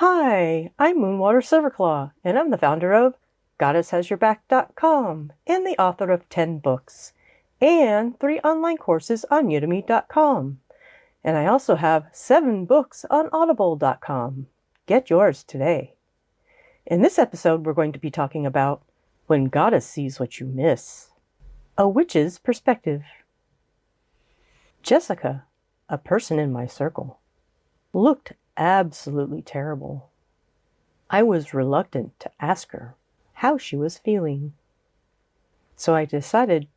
Hi, I'm Moonwatersilverclaw, and I'm the founder of GoddessHasYourBack.com and the author of 10 books and 3 online courses on Udemy.com. And I also have 7 books on Audible.com. Get yours today. In this episode, we're going to be talking about When Goddess Sees What You Miss, a witch's perspective. Jessica, a person in my circle, looked absolutely terrible. I was reluctant to ask her how she was feeling. So I decided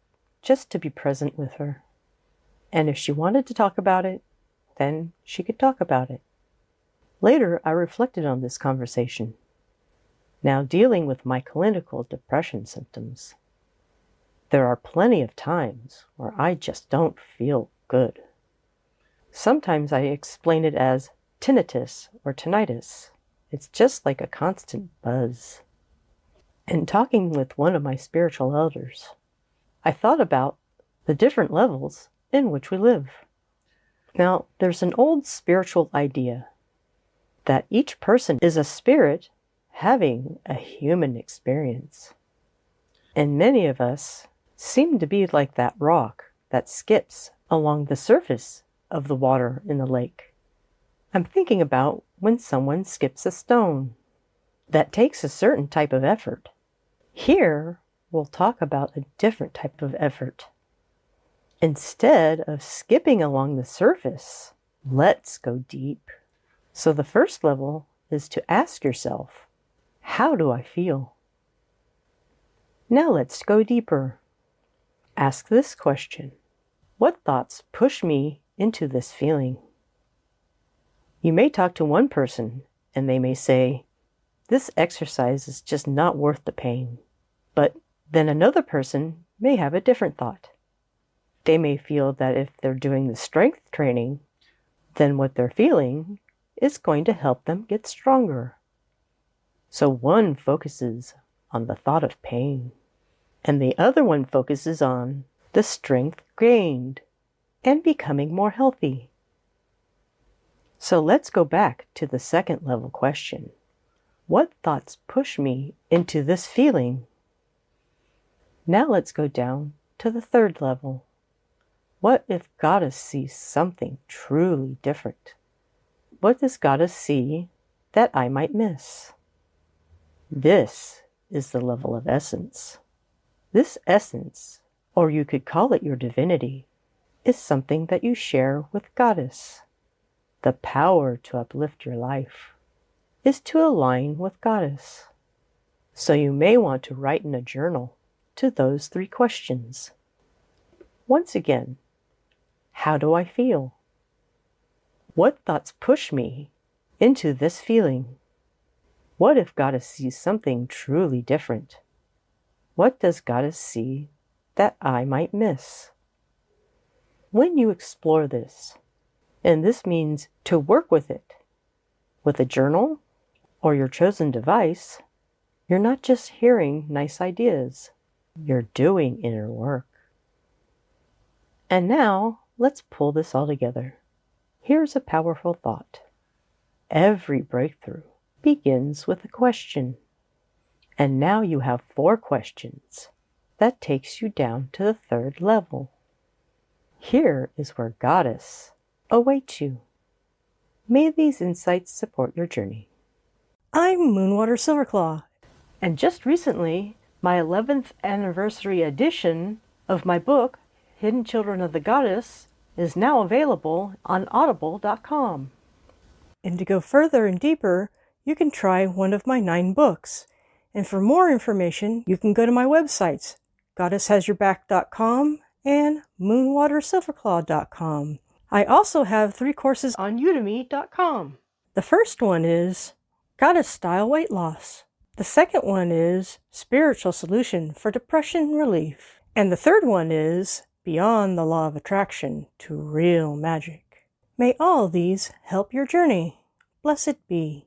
just to be present with her. And if she wanted to talk about it, then she could talk about it. Later, I reflected on this conversation. Now dealing with my clinical depression symptoms, there are plenty of times where I just don't feel good. Sometimes I explain it as tinnitus or tinnitus. It's just like a constant buzz. In talking with one of my spiritual elders, I thought about the different levels in which we live. Now, there's an old spiritual idea that each person is a spirit having a human experience. And many of us seem to be like that rock that skips along the surface of the water in the lake. I'm thinking about when someone skips a stone. That takes a certain type of effort. Here, we'll talk about a different type of effort. Instead of skipping along the surface, let's go deep. So the first level is to ask yourself, how do I feel? Now let's go deeper. Ask this question. What thoughts push me into this feeling? You may talk to one person and they may say, this exercise is just not worth the pain. But then another person may have a different thought. They may feel that if they're doing the strength training, then what they're feeling is going to help them get stronger. So one focuses on the thought of pain, and the other one focuses on the strength gained and becoming more healthy. So let's go back to the second level question. What thoughts push me into this feeling? Now let's go down to the third level. What if Goddess sees something truly different? What does Goddess see that I might miss? This is the level of essence. This essence, or you could call it your divinity, is something that you share with Goddess. The power to uplift your life is to align with Goddess. So you may want to write in a journal to those 3 questions. Once again, how do I feel? What thoughts push me into this feeling? What if Goddess sees something truly different? What does Goddess see that I might miss? When you explore this, and this means to work with it, with a journal or your chosen device, you're not just hearing nice ideas, you're doing inner work. And now, let's pull this all together. Here's a powerful thought. Every breakthrough begins with a question. And now you have 4 questions. That takes you down to the 3rd level. Here is where Goddess awaits you. May these insights support your journey. I'm Moonwatersilverclaw, and just recently, my 11th anniversary edition of my book, Hidden Children of the Goddess, is now available on Audible.com. And to go further and deeper, you can try one of my 9 books. And for more information, you can go to my websites, GoddessHasYourBack.com and Moonwatersilverclaw.com. I also have 3 courses on Udemy.com. The first one is Goddess Style Weight Loss. The second one is Spiritual Solution for Depression Relief. And the third one is Beyond the Law of Attraction to Real Magic. May all these help your journey. Blessed be.